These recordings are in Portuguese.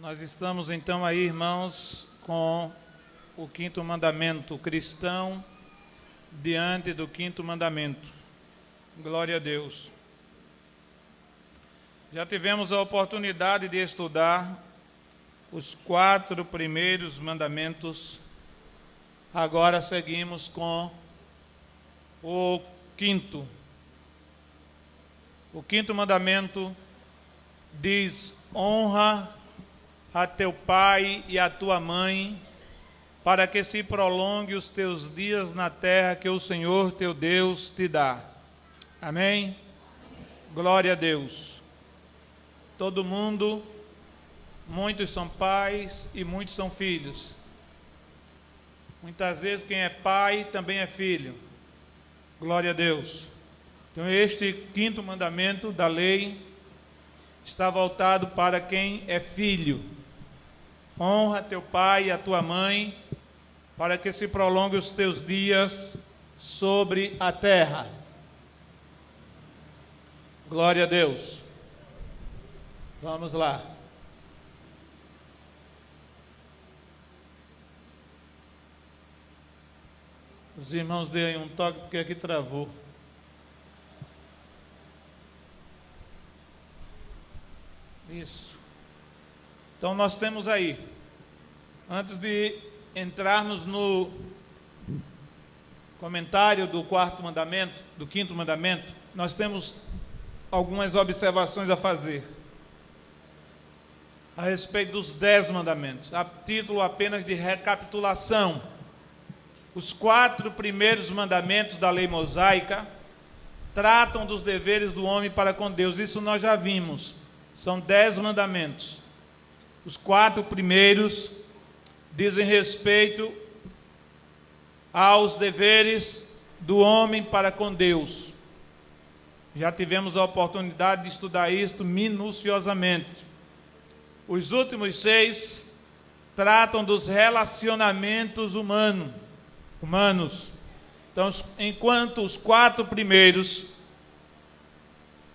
Nós estamos então aí, irmãos, com o quinto mandamento cristão diante do quinto mandamento. Glória a Deus. Já tivemos a oportunidade de estudar os 4 primeiros mandamentos. Agora seguimos com o quinto. O quinto mandamento diz: honra a teu pai e a tua mãe, para que se prolongue os teus dias na terra que o Senhor teu Deus te dá. Amém? Glória a Deus. Todo mundo, muitos são pais e muitos são filhos. Muitas vezes quem é pai também é filho. Glória a Deus. Então este quinto mandamento da lei está voltado para quem é filho. Honra teu pai e a tua mãe, para que se prolongue os teus dias sobre a terra. Glória a Deus. Vamos lá. Os irmãos deem um toque, porque aqui travou. Isso. Então nós temos aí, antes de entrarmos no comentário do quarto mandamento, do quinto mandamento, nós temos algumas observações a fazer a respeito dos 10 mandamentos, a título apenas de recapitulação. Os 4 primeiros mandamentos da lei mosaica tratam dos deveres do homem para com Deus. Isso nós já vimos. São 10 mandamentos. Os 4 primeiros dizem respeito aos deveres do homem para com Deus. Já tivemos a oportunidade de estudar isto minuciosamente. Os últimos 6 tratam dos relacionamentos humanos. Então, enquanto os 4 primeiros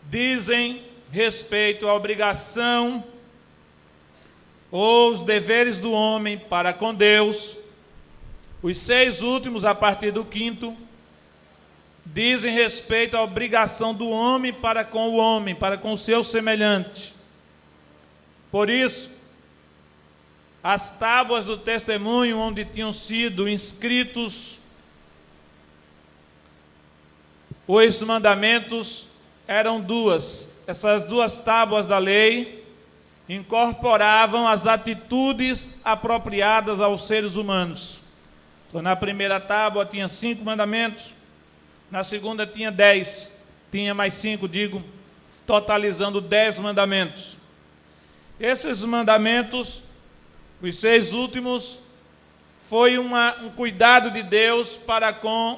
dizem respeito à obrigação ou os deveres do homem para com Deus, os 6 últimos, a partir do 5º, dizem respeito à obrigação do homem, para com o seu semelhante. Por isso, as tábuas do testemunho, onde tinham sido inscritos os mandamentos, eram 2. Essas 2 tábuas da lei incorporavam as atitudes apropriadas aos seres humanos. Então, na primeira tábua tinha 5 mandamentos, na segunda tinha 10, tinha mais 5, totalizando 10 mandamentos. Esses mandamentos, os 6 últimos, foi um cuidado de Deus para com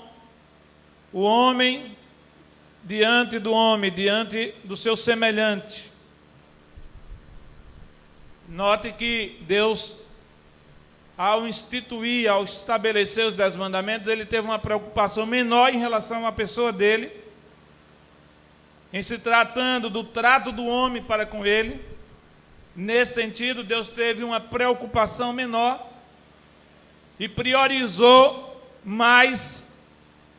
o homem, diante do seu semelhante. Note que Deus, ao estabelecer os 10 mandamentos, ele teve uma preocupação menor em relação à pessoa dele, em se tratando do trato do homem para com ele. Nesse sentido, Deus teve uma preocupação menor e priorizou mais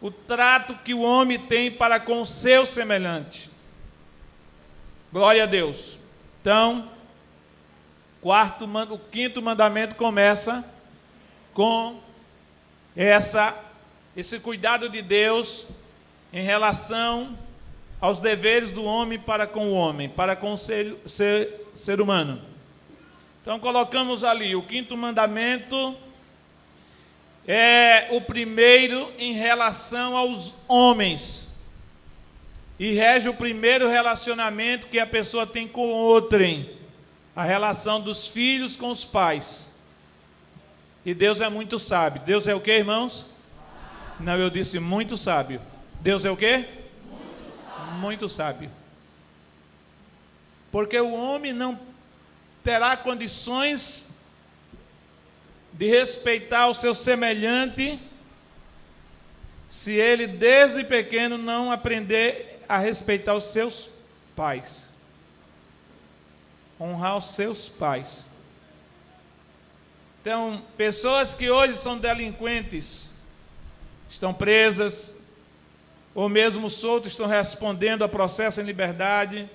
o trato que o homem tem para com o seu semelhante. Glória a Deus. Então, o quinto mandamento começa com esse cuidado de Deus em relação aos deveres do homem para com o homem, para com o ser humano. Então colocamos ali, o quinto mandamento é o primeiro em relação aos homens, e rege o primeiro relacionamento que a pessoa tem com outrem, a relação dos filhos com os pais. E Deus é muito sábio. Deus é o que, irmãos? Não, eu disse muito sábio. Deus é o quê? Muito sábio. Porque o homem não terá condições de respeitar o seu semelhante se ele desde pequeno não aprender a respeitar os seus pais. Honrar os seus pais. Então, pessoas que hoje são delinquentes, estão presas, ou mesmo soltos, estão respondendo a processo em liberdade,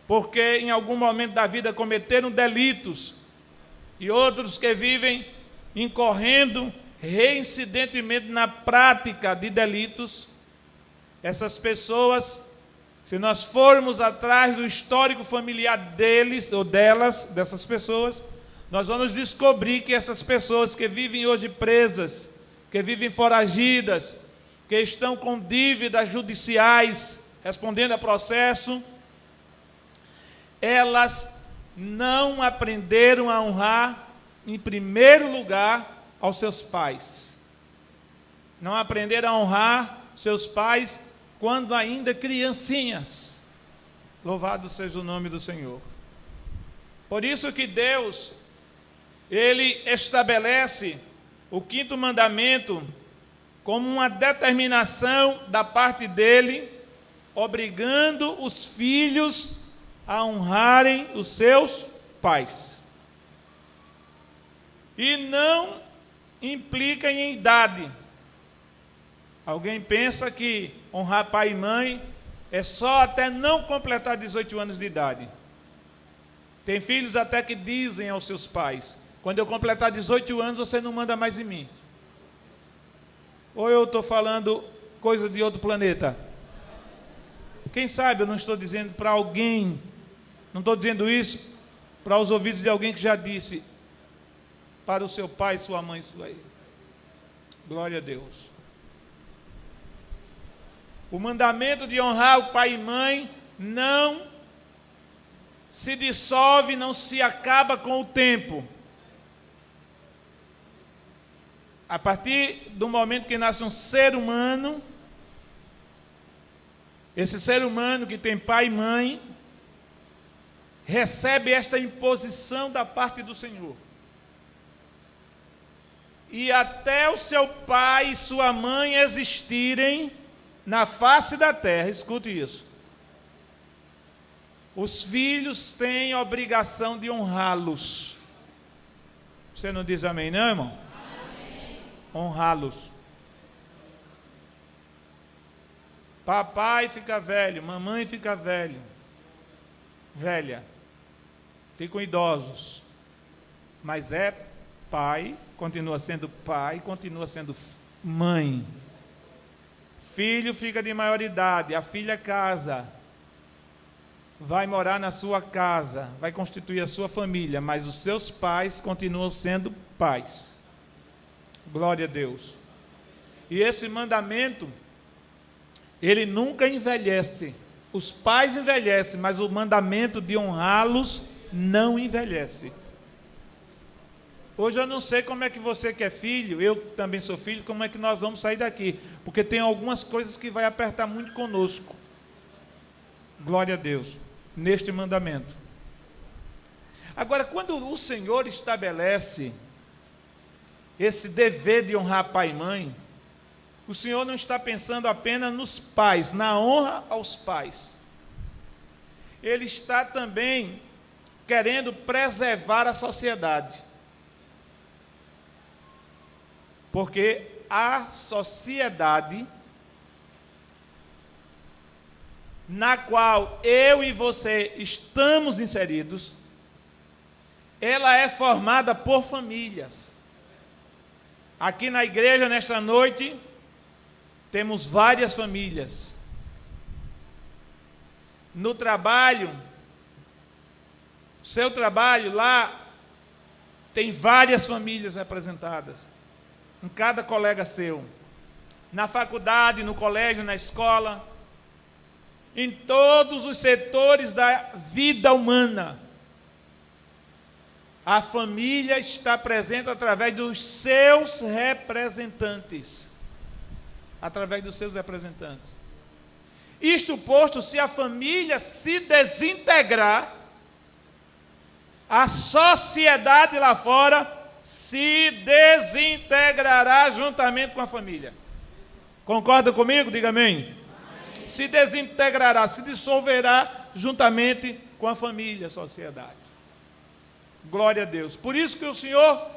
porque em algum momento da vida cometeram delitos, e outros que vivem incorrendo reincidentemente na prática de delitos. Essas pessoas, se nós formos atrás do histórico familiar deles ou delas, dessas pessoas, nós vamos descobrir que essas pessoas que vivem hoje presas, que vivem foragidas, que estão com dívidas judiciais, respondendo a processo, elas não aprenderam a honrar, em primeiro lugar, aos seus pais. Não aprenderam a honrar seus pais quando ainda criancinhas. Louvado seja o nome do Senhor. Por isso que Deus, Ele estabelece o 5º mandamento como uma determinação da parte dEle, obrigando os filhos a honrarem os seus pais. E não implica em idade. Alguém pensa que honrar pai e mãe é só até não completar 18 anos de idade. Tem filhos até que dizem aos seus pais: quando eu completar 18 anos, você não manda mais em mim. Ou eu estou falando coisa de outro planeta? Quem sabe eu não estou dizendo para alguém, não estou dizendo isso para os ouvidos de alguém que já disse para o seu pai e sua mãe isso aí. Glória a Deus. O mandamento de honrar o pai e mãe não se dissolve, não se acaba com o tempo. A partir do momento que nasce um ser humano, esse ser humano que tem pai e mãe, recebe esta imposição da parte do Senhor. E até o seu pai e sua mãe existirem na face da terra, escute isso, os filhos têm a obrigação de honrá-los. Você não diz amém, não, irmão? Amém. Honrá-los. Papai fica velho, mamãe fica velha, ficam idosos, mas é pai, continua sendo pai, continua sendo mãe. Filho fica de maioridade, a filha casa, vai morar na sua casa, vai constituir a sua família, mas os seus pais continuam sendo pais. Glória a Deus. E esse mandamento, ele nunca envelhece. Os pais envelhecem, mas o mandamento de honrá-los não envelhece. Hoje eu não sei como é que você que é filho, eu também sou filho, como é que nós vamos sair daqui, porque tem algumas coisas que vai apertar muito conosco. Glória a Deus, neste mandamento. Agora, quando o Senhor estabelece esse dever de honrar pai e mãe, o Senhor não está pensando apenas nos pais, na honra aos pais. Ele está também querendo preservar a sociedade. Porque a sociedade na qual eu e você estamos inseridos, ela é formada por famílias. Aqui na igreja, nesta noite, temos várias famílias. No trabalho, seu trabalho lá, tem várias famílias representadas. Em cada colega seu, na faculdade, no colégio, na escola, em todos os setores da vida humana, a família está presente através dos seus representantes. Através dos seus representantes. Isto posto, se a família se desintegrar, a sociedade lá fora se desintegrará juntamente com a família. Concorda comigo? Diga amém. Amém. Se desintegrará, se dissolverá juntamente com a família, a sociedade. Glória a Deus. Por isso que o Senhor,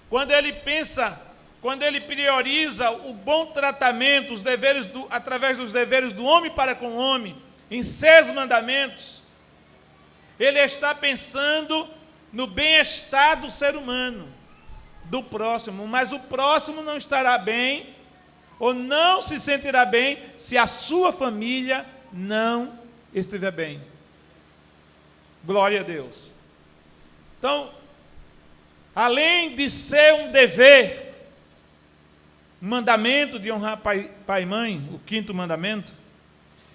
quando Ele prioriza o bom tratamento, os deveres através dos deveres do homem para com o homem, em 6 mandamentos, Ele está pensando no bem-estar do ser humano, do próximo, mas o próximo não estará bem, ou não se sentirá bem, se a sua família não estiver bem. Glória a Deus. Então, além de ser um dever, um mandamento de honrar pai e mãe, o 5º mandamento,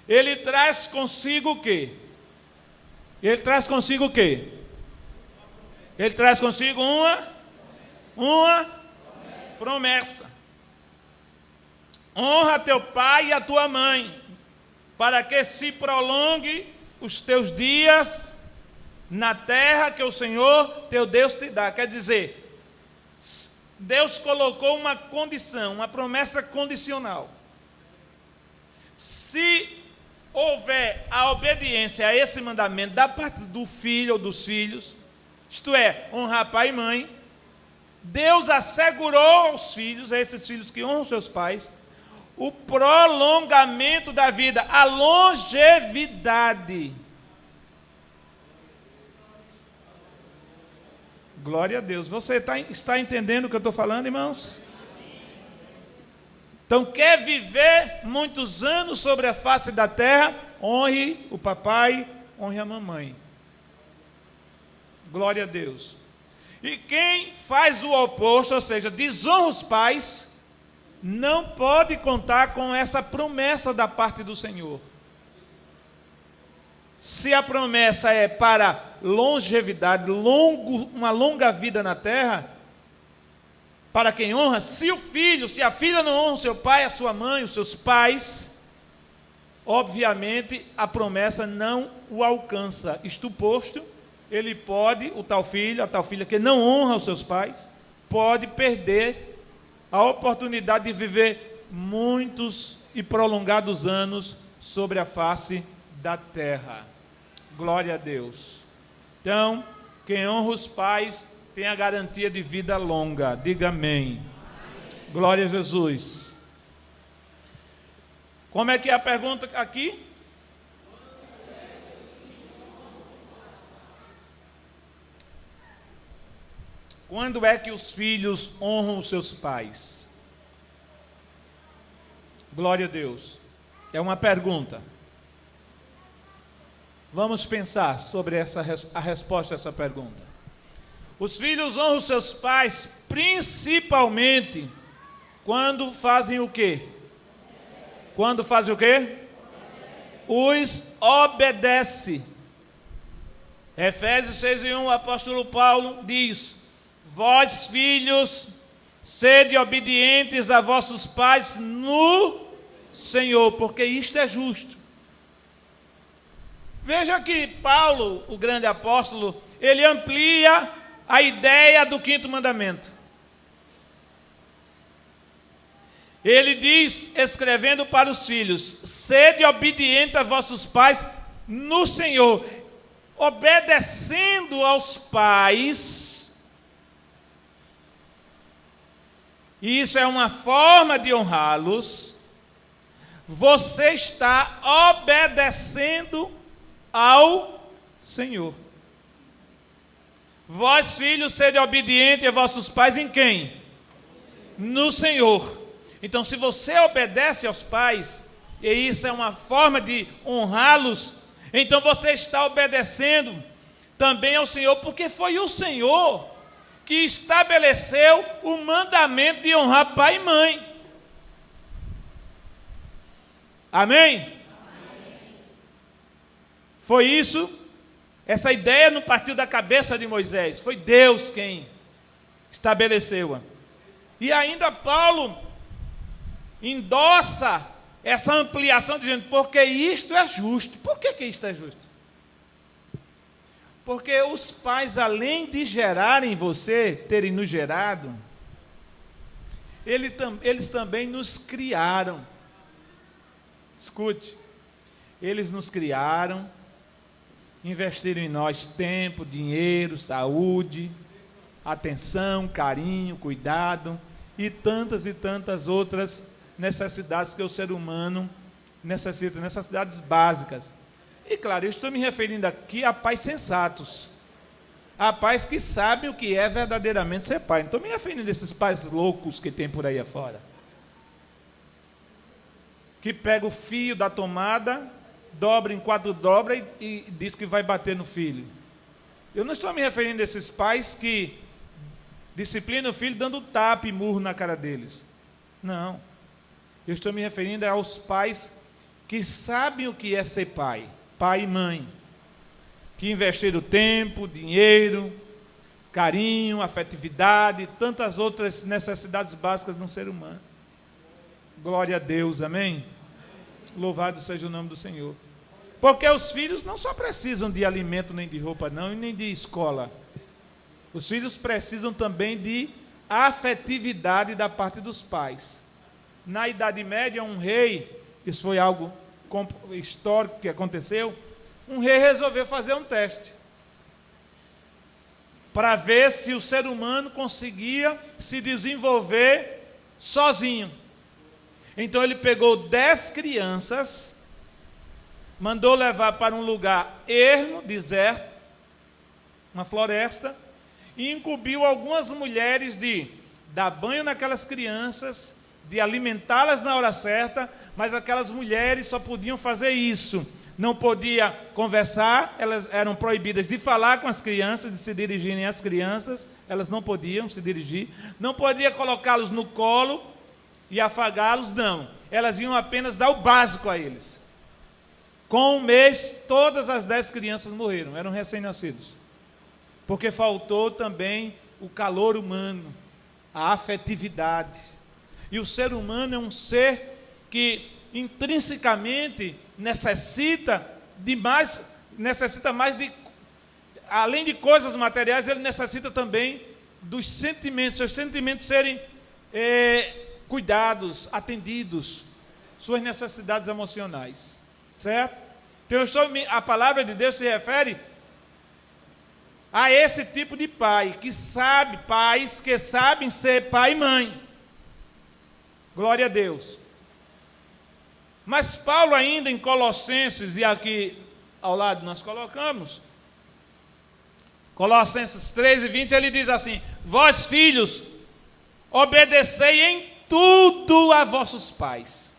ele traz consigo o quê? Ele traz consigo o quê? Ele traz consigo uma promessa. Honra teu pai e a tua mãe, para que se prolongue os teus dias na terra que o Senhor teu Deus te dá. Quer dizer, Deus colocou uma condição, uma promessa condicional. Se houver a obediência a esse mandamento da parte do filho ou dos filhos, isto é, honrar pai e mãe, Deus assegurou aos filhos, a esses filhos que honram seus pais, o prolongamento da vida, a longevidade. Glória a Deus. Você está entendendo o que eu estou falando, irmãos? Então, quer viver muitos anos sobre a face da terra? Honre o papai, honre a mamãe. Glória a Deus. E quem faz o oposto, ou seja, desonra os pais, não pode contar com essa promessa da parte do Senhor. Se a promessa é para longevidade, uma longa vida na terra, para quem honra, se a filha não honra o seu pai, a sua mãe, os seus pais, obviamente a promessa não o alcança. Isto posto, ele pode, o tal filho, a tal filha que não honra os seus pais, pode perder a oportunidade de viver muitos e prolongados anos sobre a face da terra. Glória a Deus. Então, quem honra os pais tem a garantia de vida longa. Diga amém. Glória a Jesus. Como é que é a pergunta aqui? Quando é que os filhos honram os seus pais? Glória a Deus. É uma pergunta. Vamos pensar sobre a resposta a essa pergunta. Os filhos honram os seus pais principalmente quando fazem o quê? Quando fazem o quê? Os obedece. Efésios 6:1, o apóstolo Paulo diz: vós, filhos, sede obedientes a vossos pais no Senhor, porque isto é justo. Veja que Paulo, o grande apóstolo, ele amplia a ideia do 5º mandamento. Ele diz, escrevendo para os filhos: sede obediente a vossos pais no Senhor, obedecendo aos pais. E isso é uma forma de honrá-los. Você está obedecendo ao Senhor. Vós, filhos, sede obedientes a vossos pais em quem? No Senhor. Então, se você obedece aos pais, e isso é uma forma de honrá-los, então você está obedecendo também ao Senhor, porque foi o Senhor que estabeleceu o mandamento de honrar pai e mãe. Amém? Foi isso, essa ideia não partiu da cabeça de Moisés, foi Deus quem estabeleceu-a. E ainda Paulo endossa essa ampliação, dizendo, porque isto é justo. Por que isto é justo? Porque os pais, além de gerarem você, terem nos gerado, eles também nos criaram. Escute, eles nos criaram, investiram em nós tempo, dinheiro, saúde, atenção, carinho, cuidado e tantas outras necessidades que o ser humano necessita, necessidades básicas. E claro, eu estou me referindo aqui a pais sensatos, a pais que sabem o que é verdadeiramente ser pai. Não estou me referindo a esses pais loucos que tem por aí afora, que pega o fio da tomada, dobra em 4 dobras e diz que vai bater no filho. Eu não estou me referindo a esses pais que disciplinam o filho dando tapa e murro na cara deles. Não. Eu estou me referindo aos pais que sabem o que é ser pai, pai e mãe, que investiram tempo, dinheiro, carinho, afetividade e tantas outras necessidades básicas de um ser humano. Glória a Deus, amém? Louvado seja o nome do Senhor. Porque os filhos não só precisam de alimento, nem de roupa, não, e nem de escola. Os filhos precisam também de afetividade da parte dos pais. Na Idade Média, um rei, isso foi algo histórico que aconteceu, um rei resolveu fazer um teste para ver se o ser humano conseguia se desenvolver sozinho. Então ele pegou 10 crianças, mandou levar para um lugar ermo, deserto, uma floresta, e incumbiu algumas mulheres de dar banho naquelas crianças, de alimentá-las na hora certa, mas aquelas mulheres só podiam fazer isso. Não podia conversar, elas eram proibidas de falar com as crianças, de se dirigirem às crianças, elas não podiam se dirigir, não podia colocá-los no colo e afagá-los, não. Elas iam apenas dar o básico a eles. Com um mês, todas as 10 crianças morreram, eram recém-nascidos. Porque faltou também o calor humano, a afetividade. E o ser humano é um ser que intrinsecamente necessita mais de, além de coisas materiais, ele necessita também dos sentimentos, seus sentimentos serem cuidados, atendidos, suas necessidades emocionais, certo? Então, a palavra de Deus se refere a esse tipo de pai, pais que sabem ser pai e mãe. Glória a Deus. Mas Paulo ainda em Colossenses, e aqui ao lado nós colocamos, Colossenses 3:20, ele diz assim: vós filhos, obedecei em tudo a vossos pais.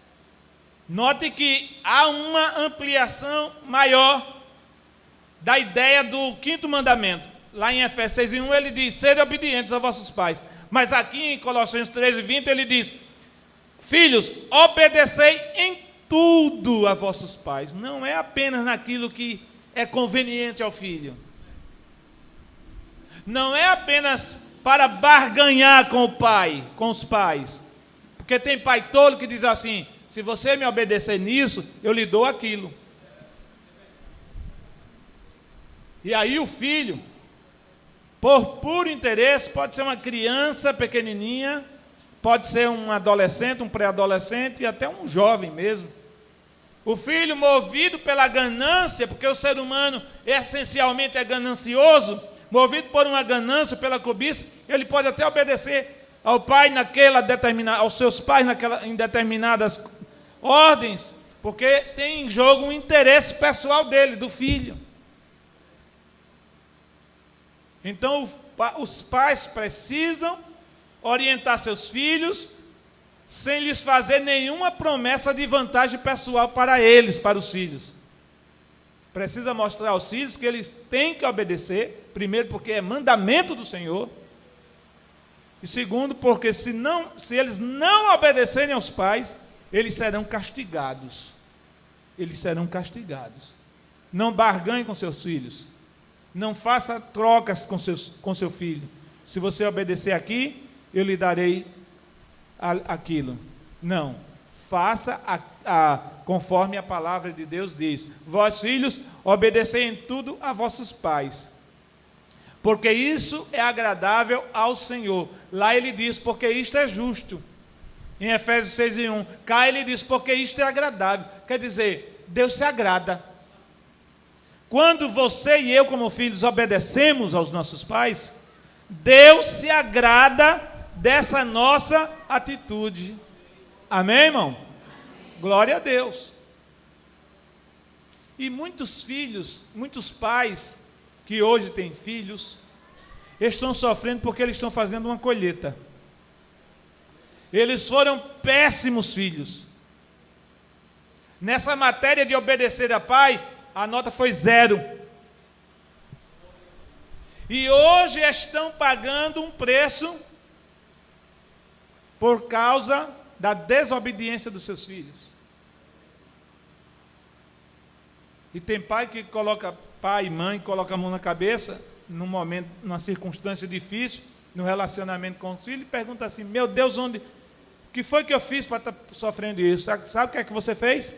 Note que há uma ampliação maior da ideia do 5º mandamento. Lá em Efésios 6:1 ele diz: sede obedientes a vossos pais. Mas aqui em Colossenses 3:20 ele diz: filhos, obedecei em tudo a vossos pais. Não é apenas naquilo que é conveniente ao filho. Não é apenas para barganhar com o pai, com os pais. Porque tem pai tolo que diz assim: se você me obedecer nisso, eu lhe dou aquilo. E aí o filho, por puro interesse, pode ser uma criança pequenininha, pode ser um adolescente, um pré-adolescente e até um jovem mesmo. O filho movido pela ganância, porque o ser humano essencialmente é ganancioso, movido por uma ganância, pela cobiça, ele pode até obedecer ao pai aos seus pais em determinadas ordens, porque tem em jogo um interesse pessoal dele, do filho. Então, os pais precisam orientar seus filhos sem lhes fazer nenhuma promessa de vantagem pessoal para eles, para os filhos. Precisa mostrar aos filhos que eles têm que obedecer, primeiro porque é mandamento do Senhor, e segundo porque se eles não obedecerem aos pais, eles serão castigados. Eles serão castigados. Não barganhe com seus filhos. Não faça trocas com seu filho. Se você obedecer aqui, eu lhe darei aquilo. Não. Faça conforme a palavra de Deus diz. Vós, filhos, obedecei em tudo a vossos pais, porque isso é agradável ao Senhor. Lá ele diz, porque isto é justo. Em Efésios 6:1. Cá ele diz, porque isto é agradável. Quer dizer, Deus se agrada. quando você e eu, como filhos, obedecemos aos nossos pais, Deus se agrada dessa nossa atitude. Amém, irmão? Glória a Deus. E muitos filhos, muitos pais que hoje têm filhos, estão sofrendo porque eles estão fazendo uma colheita. Eles foram péssimos filhos. Nessa matéria de obedecer a pai, a nota foi 0. E hoje estão pagando um preço por causa da desobediência dos seus filhos. E tem pai que coloca, pai e mãe, coloca a mão na cabeça, num momento, numa circunstância difícil, no relacionamento com os filhos, e pergunta assim: meu Deus, o que foi que eu fiz para estar sofrendo isso? Sabe o que é que você fez?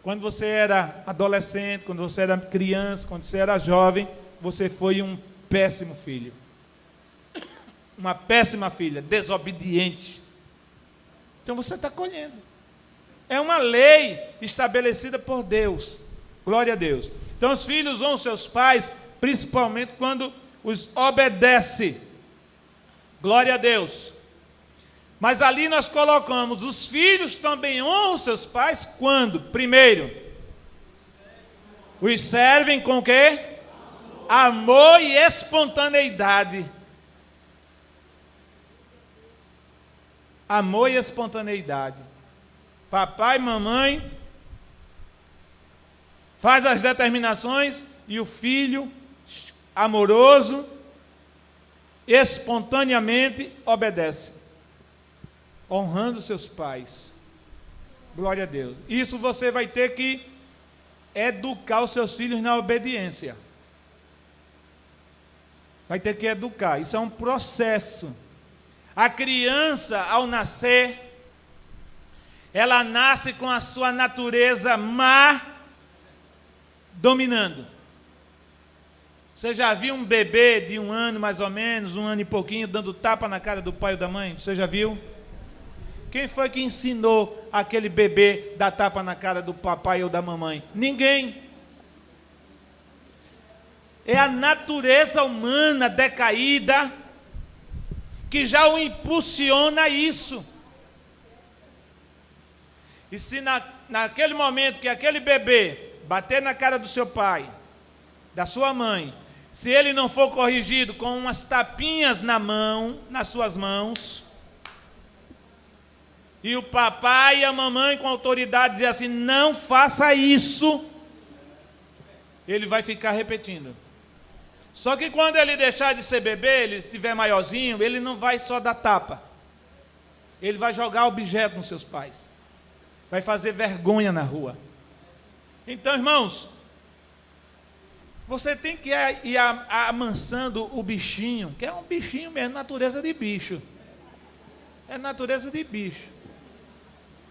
Quando você era adolescente, quando você era criança, quando você era jovem, você foi um péssimo filho. Uma péssima filha, desobediente. Então você está colhendo. É uma lei estabelecida por Deus. Glória a Deus. Então os filhos honram seus pais, principalmente quando os obedece. Glória a Deus. Mas ali nós colocamos, os filhos também honram seus pais quando? Primeiro, os servem com o quê? Amor e espontaneidade. Amor e espontaneidade. Papai e mamãe faz as determinações e o filho, amoroso, espontaneamente obedece. Honrando seus pais. Glória a Deus. Isso você vai ter que educar os seus filhos na obediência. Vai ter que educar. Isso é um processo. A criança, ao nascer, ela nasce com a sua natureza má dominando. Você já viu um bebê de 1 ano mais ou menos, 1 ano e pouquinho, dando tapa na cara do pai ou da mãe? Você já viu? Quem foi que ensinou aquele bebê a dar tapa na cara do papai ou da mamãe? Ninguém. É a natureza humana decaída que já o impulsiona a isso. E se naquele momento que aquele bebê bater na cara do seu pai, da sua mãe, se ele não for corrigido com umas tapinhas na mão, nas suas mãos, e o papai e a mamãe com autoridade dizer assim, não faça isso, ele vai ficar repetindo. Só que quando ele deixar de ser bebê, ele estiver maiorzinho, ele não vai só dar tapa. Ele vai jogar objeto nos seus pais. Vai fazer vergonha na rua. Então, irmãos, você tem que ir amansando o bichinho, que é um bichinho mesmo, natureza de bicho. É natureza de bicho.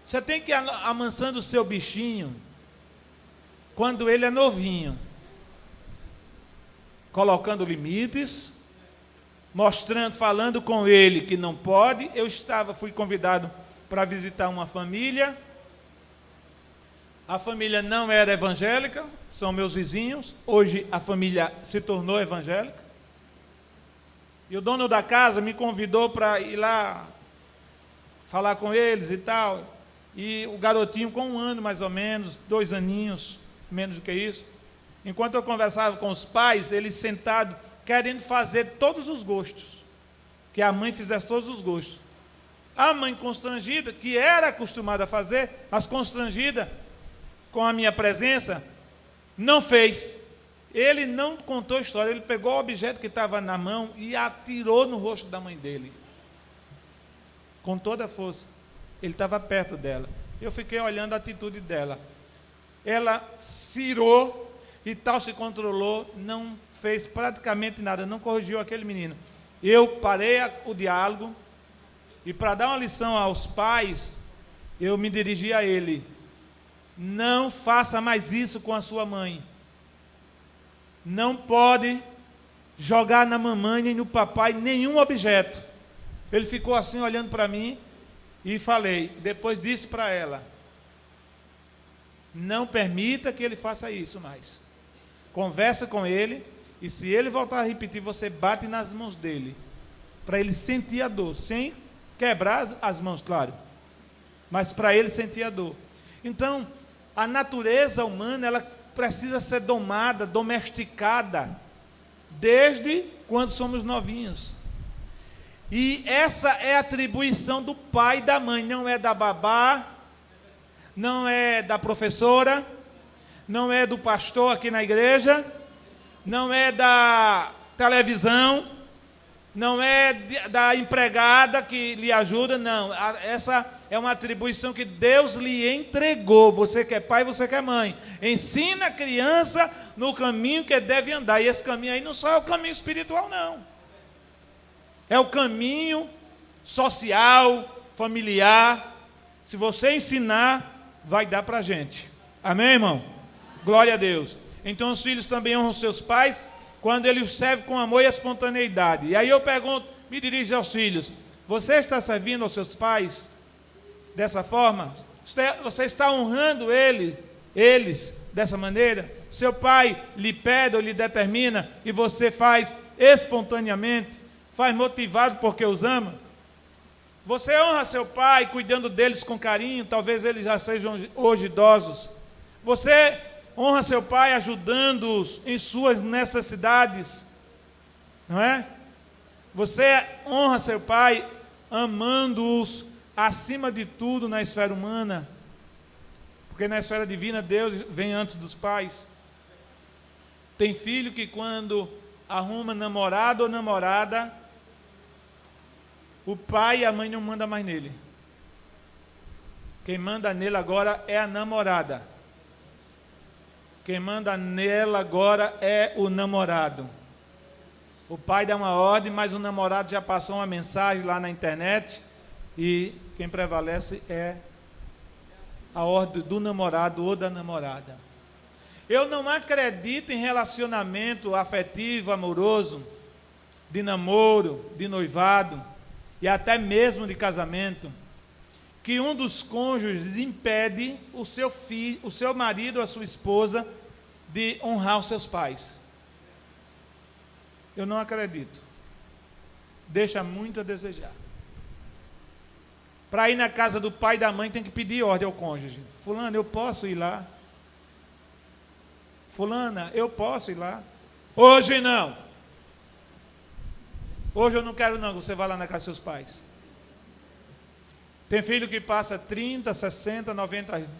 Você tem que ir amansando o seu bichinho quando ele é novinho. Colocando limites, mostrando, falando com ele que não pode. Fui convidado para visitar uma família. A família não era evangélica, são meus vizinhos. Hoje a família se tornou evangélica. E o dono da casa me convidou para ir lá falar com eles e tal. E o garotinho com 1 ano mais ou menos, 2 aninhos, menos do que isso. Enquanto eu conversava com os pais, eles sentados, querendo fazer todos os gostos. Que a mãe fizesse todos os gostos. A mãe constrangida, que era acostumada a fazer, mas constrangida com a minha presença, não fez. Ele não contou a história, ele pegou o objeto que estava na mão e atirou no rosto da mãe dele. Com toda a força. Ele estava perto dela. Eu fiquei olhando a atitude dela. Ela cirou e tal, se controlou, não fez praticamente nada, não corrigiu aquele menino. Eu parei o diálogo e, para dar uma lição aos pais, eu me dirigi a ele. Não faça mais isso com a sua mãe. Não pode jogar na mamãe nem no papai nenhum objeto. Ele ficou assim olhando para mim e falei, depois disse para ela, não permita que ele faça isso mais. conversa com ele, e se ele voltar a repetir, você bate nas mãos dele, para ele sentir a dor, sem quebrar as mãos, claro, mas para ele sentir a dor. Então, a natureza humana, ela precisa ser domada, domesticada, desde quando somos novinhos. E essa é a atribuição do pai e da mãe, não é da babá, não é da professora, não é do pastor aqui na igreja, não é da televisão, não é da empregada que lhe ajuda, não. Essa é uma atribuição que Deus lhe entregou. Você que é pai, você que é mãe. Ensina a criança no caminho que deve andar. E esse caminho aí não só é o caminho espiritual, não. É o caminho social, familiar. Se você ensinar, vai dar para a gente. Amém, irmão? Glória a Deus. Então os filhos também honram seus pais quando ele os serve com amor e espontaneidade. E aí eu pergunto, me dirijo aos filhos: você está servindo aos seus pais dessa forma? Você está honrando eles dessa maneira? Seu pai lhe pede ou lhe determina e você faz espontaneamente, faz motivado porque os ama? Você honra seu pai cuidando deles com carinho, talvez eles já sejam hoje idosos. Você honra seu pai ajudando-os em suas necessidades, não é? Você honra seu pai amando-os acima de tudo na esfera humana, porque na esfera divina Deus vem antes dos pais. Tem filho que quando arruma namorado ou namorada, o pai e a mãe não mandam mais nele. Quem manda nele agora é a namorada. Quem manda nela agora é o namorado. O pai dá uma ordem, mas o namorado já passou uma mensagem lá na internet e quem prevalece é a ordem do namorado ou da namorada. Eu não acredito em relacionamento afetivo, amoroso, de namoro, de noivado e até mesmo de casamento, que um dos cônjuges impede o seu filho, o seu marido ou a sua esposa de honrar os seus pais. Eu não acredito. Deixa muito a desejar. Para ir na casa do pai e da mãe tem que pedir ordem ao cônjuge. Fulano, eu posso ir lá? Fulana, eu posso ir lá? Hoje não. Hoje eu não quero não, você vai lá na casa dos seus pais. Tem filho que passa 30, 60,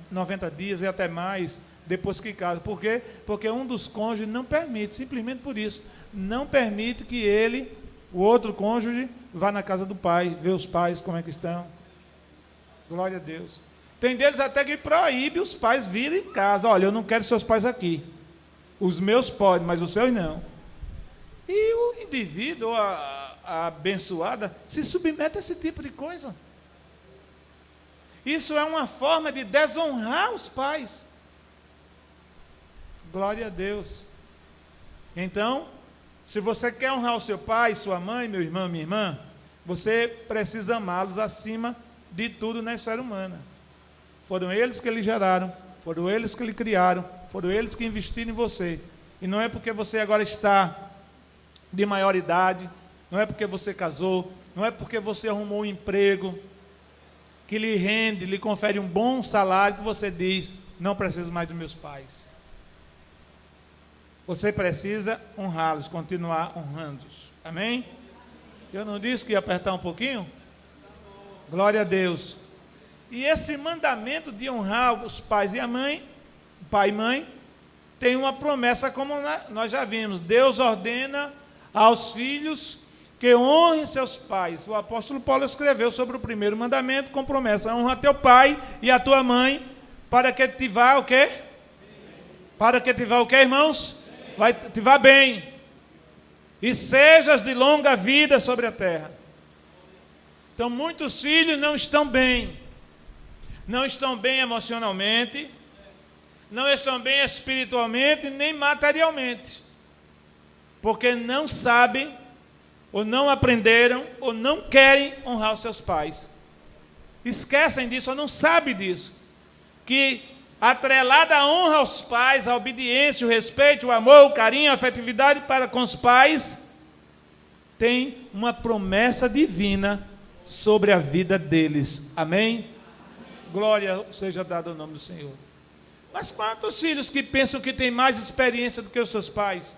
90 dias e até mais depois que casa. Por quê? Porque um dos cônjuges não permite, simplesmente por isso. Não permite que ele, o outro cônjuge, vá na casa do pai, ver os pais como é que estão. Glória a Deus. Tem deles até que proíbe os pais virem em casa. Olha, eu não quero seus pais aqui. Os meus podem, mas os seus não. E o indivíduo, a abençoada, se submete a esse tipo de coisa. Isso é uma forma de desonrar os pais. Glória a Deus. Então, se você quer honrar o seu pai, sua mãe, meu irmão, minha irmã, você precisa amá-los acima de tudo na esfera humana. Foram eles que lhe geraram, foram eles que lhe criaram, foram eles que investiram em você. E não é porque você agora está de maior idade, não é porque você casou, não é porque você arrumou um emprego que lhe rende, lhe confere um bom salário, que você diz, não preciso mais dos meus pais. Você precisa honrá-los, continuar honrando-os. Amém? Eu não disse que ia apertar um pouquinho? Glória a Deus. E esse mandamento de honrar os pais e a mãe, pai e mãe, tem uma promessa, como nós já vimos. Deus ordena aos filhos que honrem seus pais. O apóstolo Paulo escreveu sobre o primeiro mandamento com promessa: honra teu pai e a tua mãe, para que te vá o quê? Para que te vá o quê, irmãos? Vai te vá bem. E sejas de longa vida sobre a terra. Então, muitos filhos não estão bem. Não estão bem emocionalmente, não estão bem espiritualmente, nem materialmente. Porque não sabem, ou não aprenderam, ou não querem honrar os seus pais. Esquecem disso, ou não sabem disso. Que atrelada à honra aos pais, a obediência, o respeito, o amor, o carinho, a afetividade para com os pais, tem uma promessa divina sobre a vida deles. Amém? Glória seja dada ao nome do Senhor. Mas quantos filhos que pensam que têm mais experiência do que os seus pais?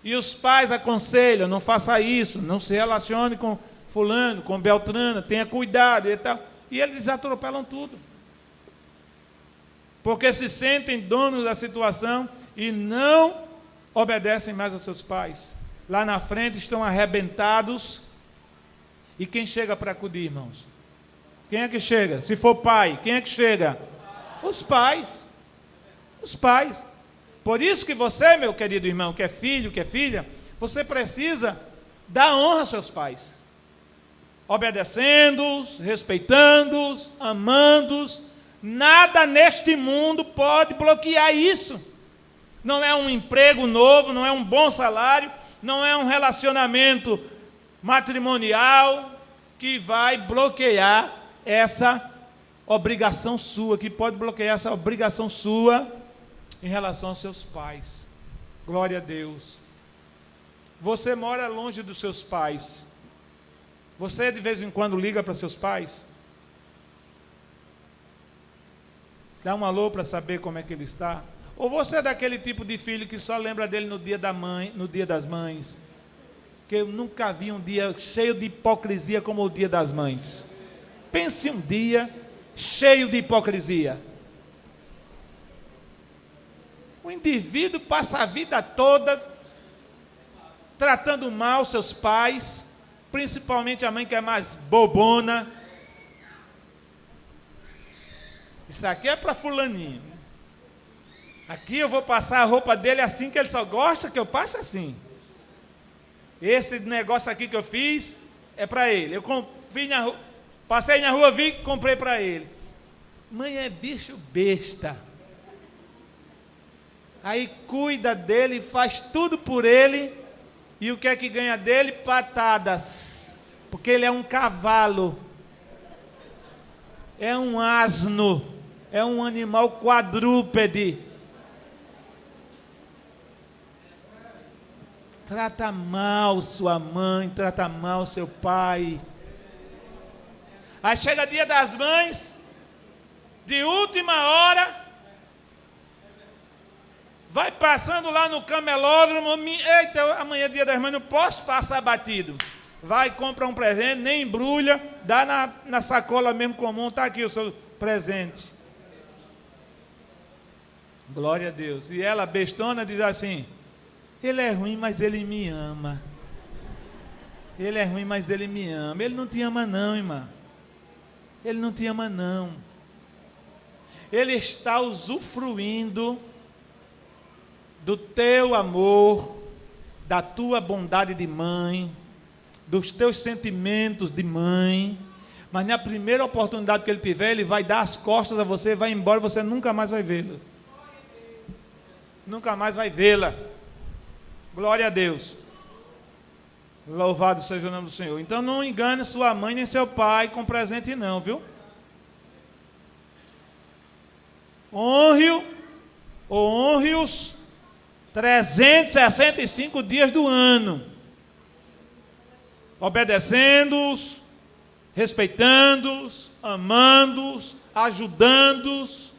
E os pais aconselham, não faça isso, não se relacione com fulano, com Beltrana, tenha cuidado e tal. E eles atropelam tudo. Porque se sentem donos da situação e não obedecem mais aos seus pais. Lá na frente estão arrebentados. E quem chega para acudir, irmãos? Quem é que chega? Se for pai, quem é que chega? Os pais. Os pais. Por isso que você, meu querido irmão, que é filho, que é filha, você precisa dar honra aos seus pais. Obedecendo-os, respeitando-os, amando-os. Nada neste mundo pode bloquear isso. Não é um emprego novo, não é um bom salário, não é um relacionamento matrimonial que vai bloquear essa obrigação sua, que pode bloquear essa obrigação sua em relação aos seus pais. Glória a Deus. Você mora longe dos seus pais. Você de vez em quando liga para seus pais? Dá um alô para saber como é que ele está? Ou você é daquele tipo de filho que só lembra dele no dia da mãe, no dia das mães? Que eu nunca vi um dia cheio de hipocrisia como o dia das mães. Pense um dia cheio de hipocrisia. O indivíduo passa a vida toda tratando mal seus pais, principalmente a mãe que é mais bobona. Isso aqui é para fulaninho. Aqui eu vou passar a roupa dele assim, que ele só gosta que eu passe assim. Esse negócio aqui que eu fiz é para ele. Passei na rua, vi, comprei para ele. Mãe é bicho besta. Aí cuida dele, faz tudo por ele. E o que é que ganha dele? Patadas. Porque ele é um cavalo. É um asno. É um animal quadrúpede. Trata mal sua mãe, trata mal seu pai. Aí chega dia das mães, de última hora, vai passando lá no camelódromo, eita, amanhã é dia das mães, não posso passar batido. Vai, compra um presente, nem embrulha, dá na sacola mesmo comum, está aqui o seu presente. Glória a Deus. E ela, bestona, diz assim: ele é ruim, mas ele me ama. Ele é ruim, mas ele me ama. Ele não te ama não, irmã. Ele não te ama não. Ele está usufruindo do teu amor, da tua bondade de mãe, dos teus sentimentos de mãe. Mas na primeira oportunidade que ele tiver, ele vai dar as costas a você, vai embora, você nunca mais vai vê-lo. Nunca mais vai vê-la. Glória a Deus. Louvado seja o nome do Senhor. Então não engane sua mãe nem seu pai com presente não, viu? Honre-o ou honre-os 365 dias do ano. Obedecendo-os, respeitando-os, amando-os, ajudando-os.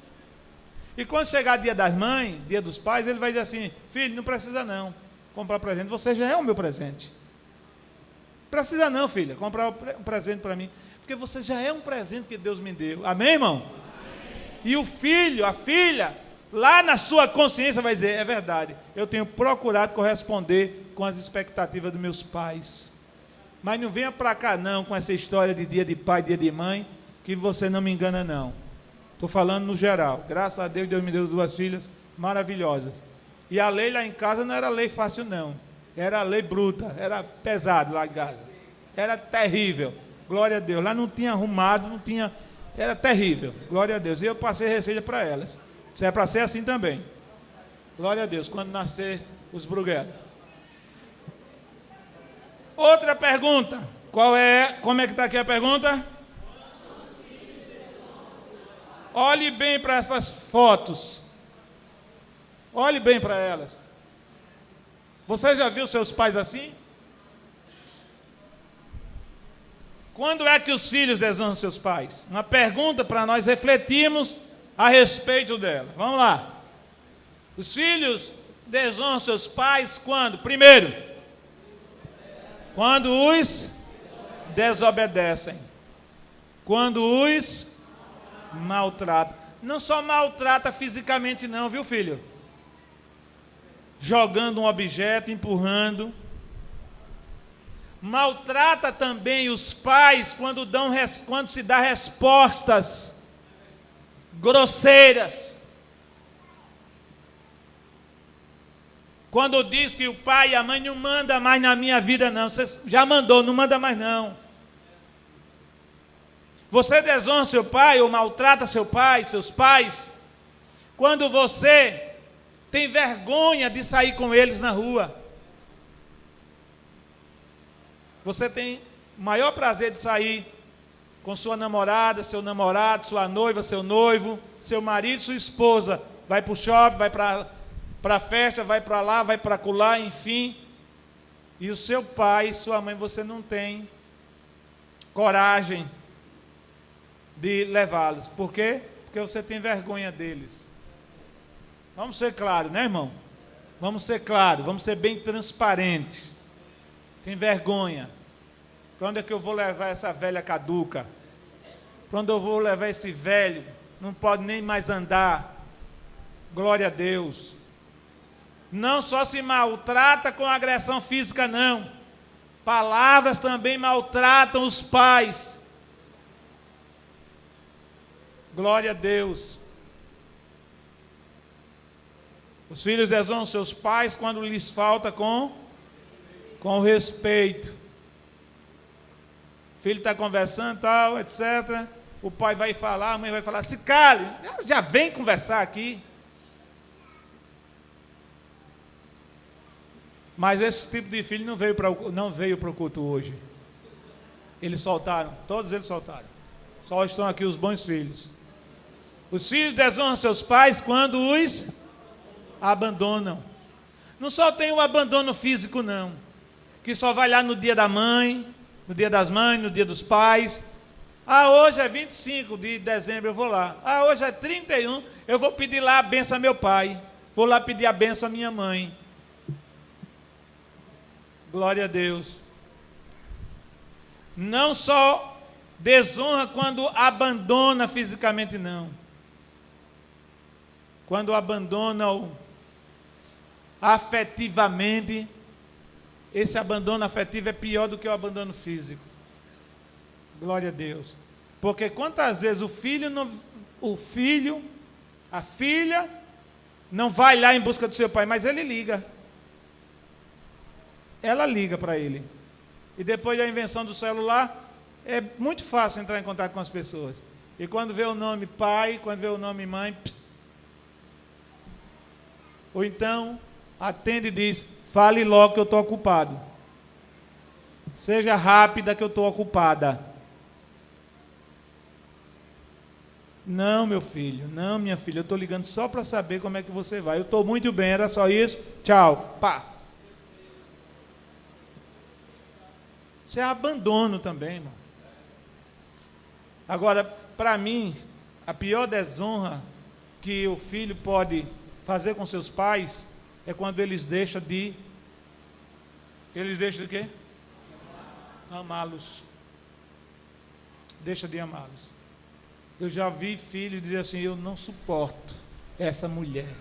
E quando chegar dia das mães, dia dos pais, ele vai dizer assim: filho, não precisa não comprar presente, você já é o meu presente. Precisa não, filha, comprar um presente para mim, porque você já é um presente que Deus me deu. Amém, irmão? Amém. E o filho, a filha, lá na sua consciência vai dizer: é verdade, eu tenho procurado corresponder com as expectativas dos meus pais. Mas não venha para cá não com essa história de dia de pai, dia de mãe, que você não me engana não. Estou falando no geral. Graças a Deus, Deus me deu 2 filhas maravilhosas. E a lei lá em casa não era lei fácil não. Era lei bruta, era pesado lá em casa. Era terrível. Glória a Deus. Lá não tinha arrumado, não tinha... Era terrível. Glória a Deus. E eu passei receita para elas. Isso é para ser assim também. Glória a Deus. Quando nascer os bruguelos. Outra pergunta. Qual é? Como é que está aqui a pergunta? Olhe bem para essas fotos. Olhe bem para elas. Você já viu seus pais assim? Quando é que os filhos desonram seus pais? Uma pergunta para nós refletirmos a respeito dela. Vamos lá. Os filhos desonram seus pais quando? Primeiro, quando os desobedecem. Quando os maltratam. Não só maltrata fisicamente não, viu, filho? Jogando um objeto, empurrando. Maltrata também os pais quando se dá respostas grosseiras. Quando diz que o pai e a mãe não mandam mais na minha vida não. Você já mandou, não manda mais não. Você desonra seu pai ou maltrata seu pai, seus pais, quando você tem vergonha de sair com eles na rua. Você tem o maior prazer de sair com sua namorada, seu namorado, sua noiva, seu noivo, seu marido, sua esposa. Vai para o shopping, vai para a festa, vai para lá, vai para acolá, enfim. E o seu pai, sua mãe, você não tem coragem de levá-los. Por quê? Porque você tem vergonha deles. Vamos ser claros, né, irmão? Vamos ser claros, vamos ser bem transparentes. Tem vergonha. Para onde é que eu vou levar essa velha caduca? Para onde eu vou levar esse velho? Não pode nem mais andar. Glória a Deus. Não só se maltrata com agressão física, não. Palavras também maltratam os pais. Glória a Deus. Os filhos desonram seus pais quando lhes falta com respeito. O filho está conversando, tal, etc. O pai vai falar, a mãe vai falar, se cale, já vem conversar aqui. Mas esse tipo de filho não veio para o culto hoje. Eles soltaram, todos eles soltaram. Só estão aqui os bons filhos. Os filhos desonram seus pais quando os abandonam. Não só tem o abandono físico, não. Que só vai lá no dia da mãe, no dia das mães, no dia dos pais. Ah, hoje é 25 de dezembro, eu vou lá. Ah, hoje é 31, eu vou pedir lá a benção a meu pai. Vou lá pedir a benção à minha mãe. Glória a Deus. Não só desonra quando abandona fisicamente, não. Quando abandona afetivamente, esse abandono afetivo é pior do que o abandono físico. Glória a Deus. Porque quantas vezes a filha, não vai lá em busca do seu pai, mas ele liga. Ela liga para ele. E depois da invenção do celular, é muito fácil entrar em contato com as pessoas. E quando vê o nome pai, quando vê o nome mãe, pss. Ou então, atende e diz, fale logo que eu estou ocupado. Seja rápida que eu estou ocupada. Não, meu filho, não, minha filha, eu estou ligando só para saber como é que você vai. Eu estou muito bem, era só isso. Tchau. Pá. Isso é abandono também, irmão. Agora, para mim, a pior desonra que o filho pode fazer com seus pais é quando eles deixam de... Eles deixam de quê? Amá-los. Deixa de amá-los. Eu já vi filhos dizer assim, eu não suporto essa mulher.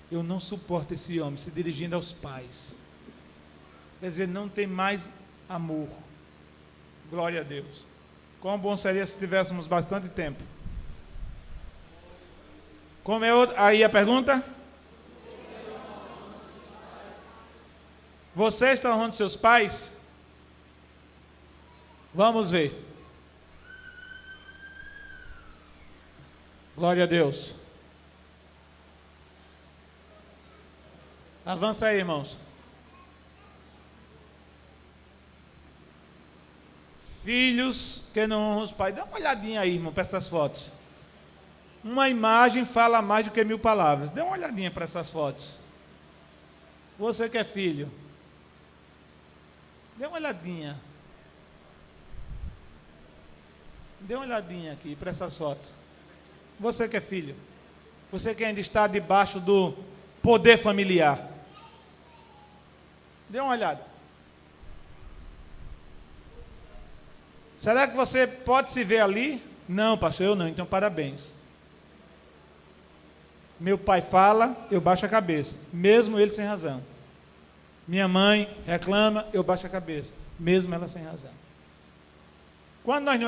Eu não suporto esse homem, se dirigindo aos pais. Quer dizer, não tem mais amor. Glória a Deus. Quão bom seria se tivéssemos bastante tempo. Como é aí a pergunta? Você está honrando seus pais? Vamos ver. Glória a Deus. Avança aí, irmãos. Filhos que não honram os pais. Dá uma olhadinha aí, irmão, para essas fotos. Uma imagem fala mais do que 1000 palavras. Dê uma olhadinha para essas fotos. Você que é filho, dê uma olhadinha. Dê uma olhadinha aqui para essas fotos. Você que é filho, você que ainda está debaixo do poder familiar, dê uma olhada. Será que você pode se ver ali? Não, pastor, eu não, então parabéns. Meu pai fala, eu baixo a cabeça, mesmo ele sem razão. Minha mãe reclama, eu baixo a cabeça, mesmo ela sem razão. Quando nós não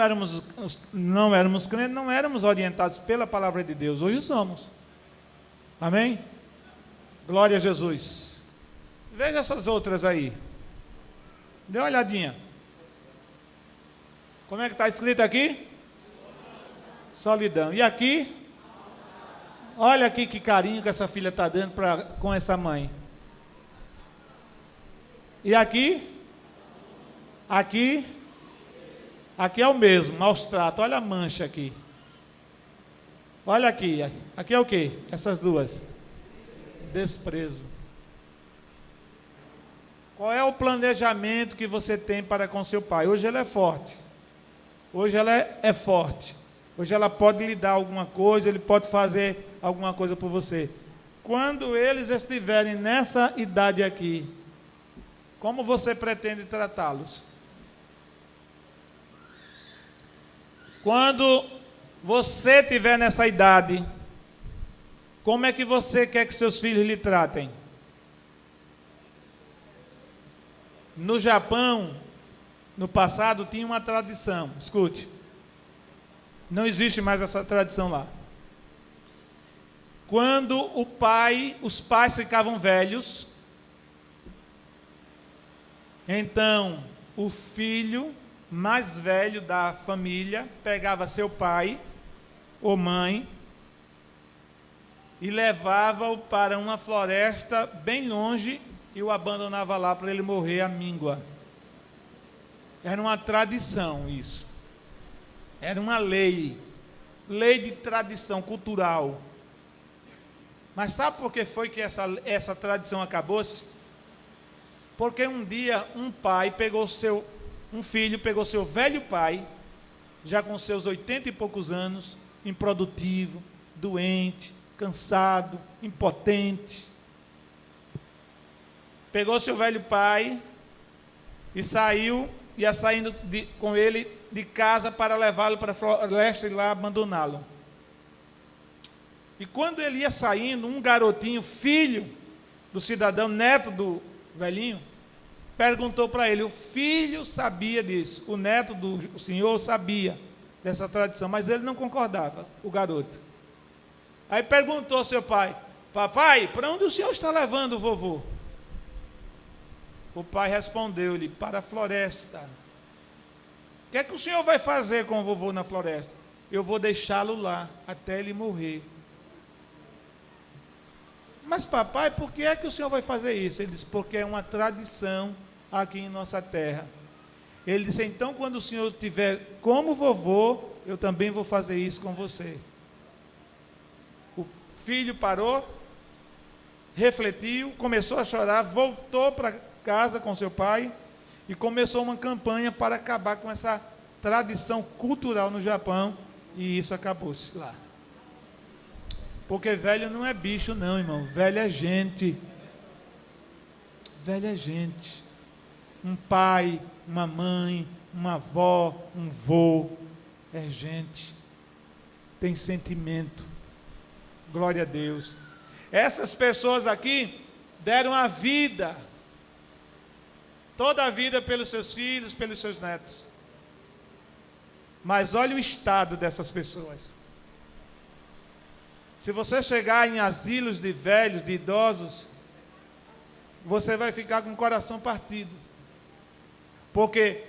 éramos crentes, não éramos orientados pela palavra de Deus, hoje somos. Amém? Glória a Jesus. Veja essas outras aí. Dê uma olhadinha. Como é que está escrito aqui? Solidão. E aqui? Olha aqui que carinho que essa filha está dando com essa mãe. E aqui? Aqui é o mesmo, maus tratos. Olha a mancha aqui. Olha aqui. Aqui é o quê? Essas duas. Desprezo. Qual é o planejamento que você tem para com seu pai? Hoje ele é forte. Hoje ela é forte. Hoje ela pode lhe dar alguma coisa, ele pode fazer alguma coisa por você. Quando eles estiverem nessa idade aqui, como você pretende tratá-los? Quando você estiver nessa idade, como é que você quer que seus filhos lhe tratem? No Japão, no passado, tinha uma tradição. Escute. Não existe mais essa tradição lá. Quando os pais ficavam velhos, então o filho mais velho da família pegava seu pai ou mãe e levava-o para uma floresta bem longe e o abandonava lá para ele morrer à míngua. Era uma tradição isso. Era uma lei de tradição cultural. Mas sabe por que foi que essa tradição acabou-se? Porque um dia um filho pegou seu velho pai, já com seus 80 e poucos anos, improdutivo, doente, cansado, impotente. Pegou seu velho pai e ia saindo com ele de casa para levá-lo para a floresta e lá abandoná-lo. E quando ele ia saindo, um garotinho, filho do cidadão, neto do velhinho, perguntou para ele. O filho sabia disso, o neto do senhor sabia dessa tradição, mas ele não concordava, o garoto. Aí perguntou ao seu pai: papai, para onde o senhor está levando o vovô? O pai respondeu-lhe: para a floresta. O que é que o senhor vai fazer com o vovô na floresta? Eu vou deixá-lo lá até ele morrer. Mas papai, por que é que o senhor vai fazer isso? Ele disse: porque é uma tradição aqui em nossa terra. Ele disse: então quando o senhor tiver como vovô, eu também vou fazer isso com você. O filho parou, refletiu, começou a chorar, voltou para casa com seu pai e começou uma campanha para acabar com essa tradição cultural no Japão, e isso acabou-se lá. Porque velho não é bicho não, irmão, velho é gente. Velho é gente. Um pai, uma mãe, uma avó, um vô, é gente. Tem sentimento. Glória a Deus. Essas pessoas aqui deram a vida, toda a vida pelos seus filhos, pelos seus netos. Mas olha o estado dessas pessoas. Se você chegar em asilos de velhos, de idosos, você vai ficar com o coração partido. Porque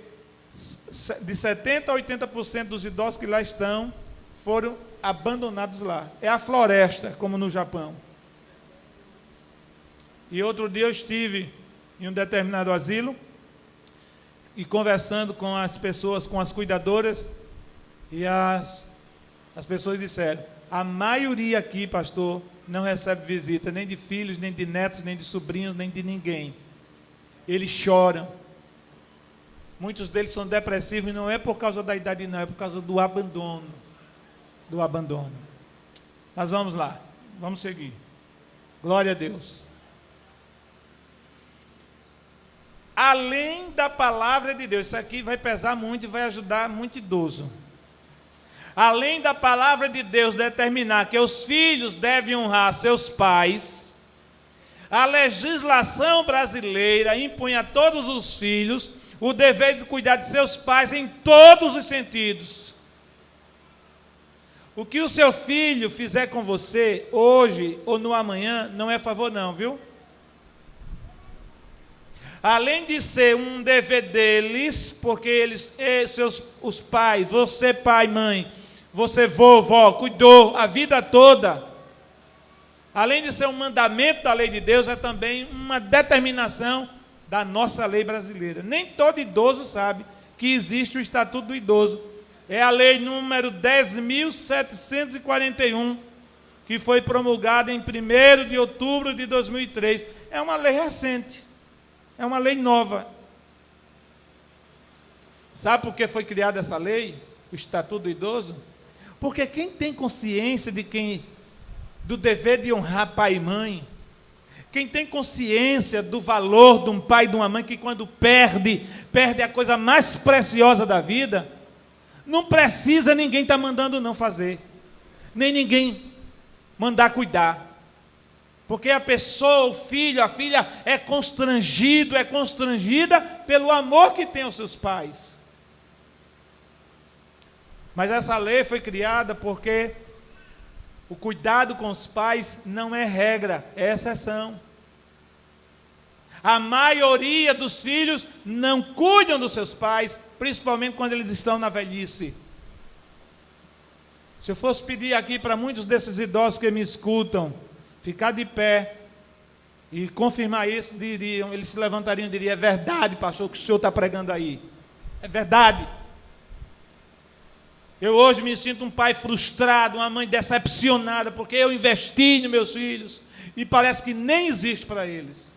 de 70% a 80% dos idosos que lá estão, foram abandonados lá. É a floresta, como no Japão. E outro dia eu estive em um determinado asilo, e conversando com as pessoas, com as cuidadoras, e as pessoas disseram: A maioria aqui, pastor, não recebe visita, nem de filhos, nem de netos, nem de sobrinhos, nem de ninguém. Eles choram. Muitos deles são depressivos e não é por causa da idade, não, é por causa do abandono. Do abandono. Mas vamos lá, vamos seguir. Glória a Deus. Além da palavra de Deus, isso aqui vai pesar muito e vai ajudar muito idoso. Além da palavra de Deus determinar que os filhos devem honrar seus pais, a legislação brasileira impõe a todos os filhos o dever de cuidar de seus pais em todos os sentidos. O que o seu filho fizer com você hoje ou no amanhã não é favor não, viu? Além de ser um dever deles, porque eles, os pais, você pai, mãe, você vovó, cuidou a vida toda. Além de ser um mandamento da lei de Deus, é também uma determinação da nossa lei brasileira. Nem todo idoso sabe que existe o Estatuto do Idoso. É a lei número 10.741, que foi promulgada em 1º de outubro de 2003. É uma lei recente, é uma lei nova. Sabe por que foi criada essa lei, o Estatuto do Idoso? Porque quem tem consciência do dever de honrar pai e mãe, quem tem consciência do valor de um pai e de uma mãe, que quando perde a coisa mais preciosa da vida, não precisa ninguém estar mandando não fazer, nem ninguém mandar cuidar. Porque a pessoa, o filho, a filha é constrangida pelo amor que tem aos seus pais. Mas essa lei foi criada porque o cuidado com os pais não é regra, é exceção. A maioria dos filhos não cuidam dos seus pais, principalmente quando eles estão na velhice. Se eu fosse pedir aqui para muitos desses idosos que me escutam, ficar de pé e confirmar isso, eles se levantariam e diriam: é verdade, pastor, o que o senhor está pregando aí. É verdade. Eu hoje me sinto um pai frustrado, uma mãe decepcionada, porque eu investi nos meus filhos e parece que nem existe para eles.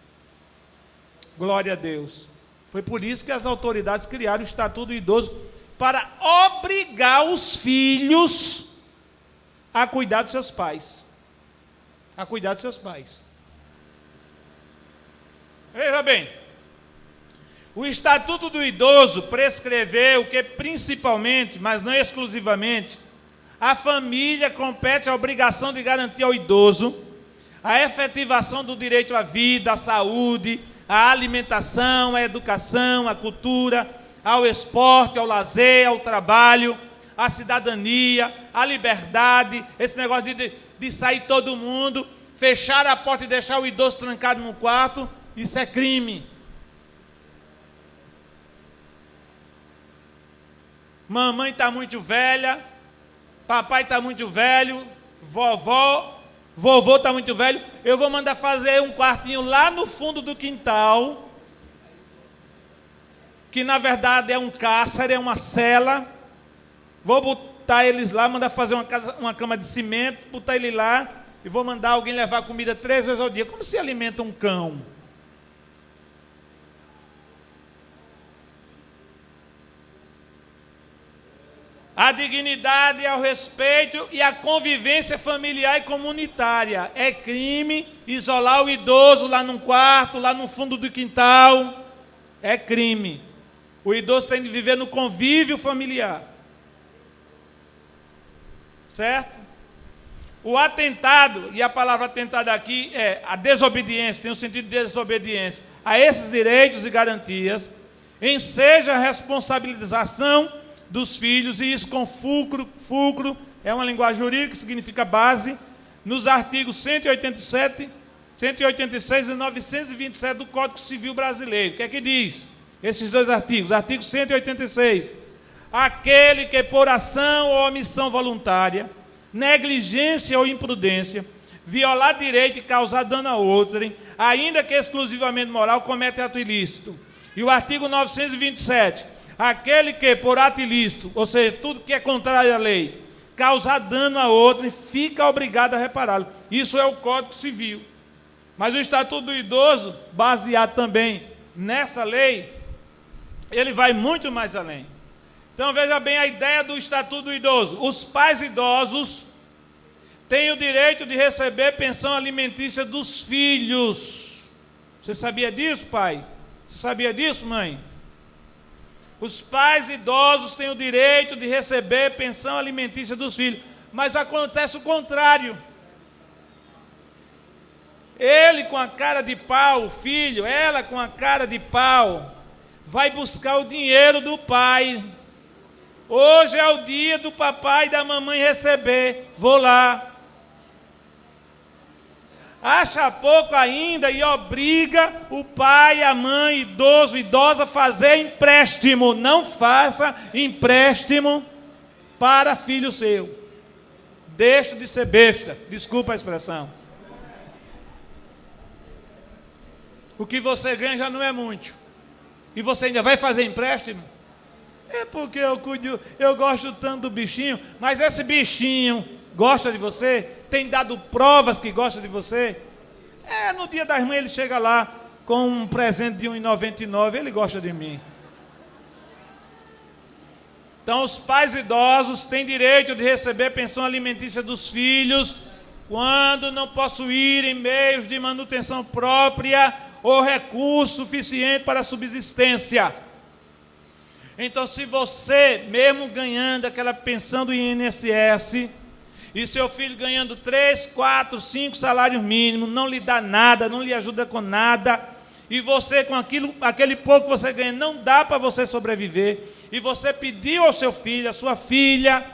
Glória a Deus. Foi por isso que as autoridades criaram o Estatuto do Idoso, para obrigar os filhos a cuidar dos seus pais. A cuidar dos seus pais. Veja bem, o Estatuto do Idoso prescreveu que principalmente, mas não exclusivamente, a família compete a obrigação de garantir ao idoso a efetivação do direito à vida, à saúde, à alimentação, à educação, à cultura, ao esporte, ao lazer, ao trabalho, à cidadania, à liberdade. Esse negócio de sair todo mundo, fechar a porta e deixar o idoso trancado no quarto, isso é crime. Mamãe está muito velha, papai está muito velho, vovô está muito velho, eu vou mandar fazer um quartinho lá no fundo do quintal, que na verdade é um cárcere, é uma cela. Vou botar eles lá, mandar fazer uma cama de cimento, botar ele lá, e vou mandar alguém levar comida 3 vezes ao dia. Como se alimenta um cão? A dignidade, ao respeito e a convivência familiar e comunitária. É crime isolar o idoso lá num quarto, lá no fundo do quintal. É crime. O idoso tem de viver no convívio familiar. Certo? O atentado, e a palavra atentado aqui é a desobediência, tem o sentido de desobediência a esses direitos e garantias, enseja a responsabilização dos filhos, e isso com fulcro é uma linguagem jurídica que significa base, nos artigos 187, 186 e 927 do Código Civil Brasileiro. O que é que diz? Esses dois artigos. Artigo 186. Aquele que por ação ou omissão voluntária, negligência ou imprudência, violar direito e causar dano a outrem, ainda que exclusivamente moral, comete ato ilícito. E o artigo 927. Aquele que por ato ilícito, ou seja, tudo que é contrário à lei, causar dano a outro e fica obrigado a repará-lo. Isso é o Código Civil. Mas o Estatuto do Idoso, baseado também nessa lei, ele vai muito mais além. Então veja bem a ideia do Estatuto do Idoso. Os pais idosos têm o direito de receber pensão alimentícia dos filhos. Você sabia disso, pai? Você sabia disso, mãe? Os pais idosos têm o direito de receber pensão alimentícia dos filhos. Mas acontece o contrário. Ele com a cara de pau, o filho, ela com a cara de pau, vai buscar o dinheiro do pai. Hoje é o dia do papai e da mamãe receber. Vou lá. Acha pouco ainda e obriga o pai, a mãe, idoso, idosa a fazer empréstimo. Não faça empréstimo para filho seu. Deixa de ser besta. Desculpa a expressão. O que você ganha já não é muito. E você ainda vai fazer empréstimo? É porque eu gosto tanto do bichinho, mas esse bichinho gosta de você? Tem dado provas que gosta de você? No dia das mães ele chega lá com um presente de R$1,99, ele gosta de mim. Então os pais idosos têm direito de receber pensão alimentícia dos filhos quando não possuírem meios de manutenção própria ou recurso suficiente para a subsistência. Então, se você, mesmo ganhando aquela pensão do INSS, e seu filho ganhando 3, 4, 5 salários mínimos, não lhe dá nada, não lhe ajuda com nada, e você com aquele pouco que você ganha, não dá para você sobreviver, e você pediu ao seu filho, à sua filha,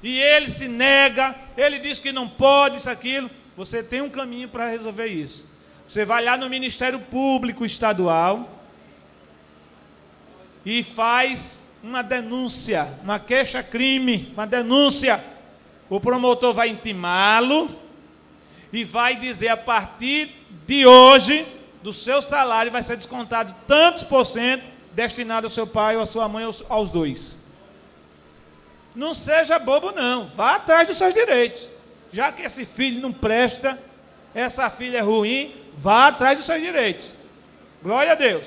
e ele se nega, ele diz que não pode, isso, aquilo, você tem um caminho para resolver isso. Você vai lá no Ministério Público Estadual e faz uma denúncia, uma queixa-crime, uma denúncia. O promotor vai intimá-lo e vai dizer, a partir de hoje, do seu salário vai ser descontado tantos % destinado ao seu pai ou à sua mãe, aos dois. Não seja bobo não, vá atrás dos seus direitos. Já que esse filho não presta, essa filha é ruim, vá atrás dos seus direitos. Glória a Deus.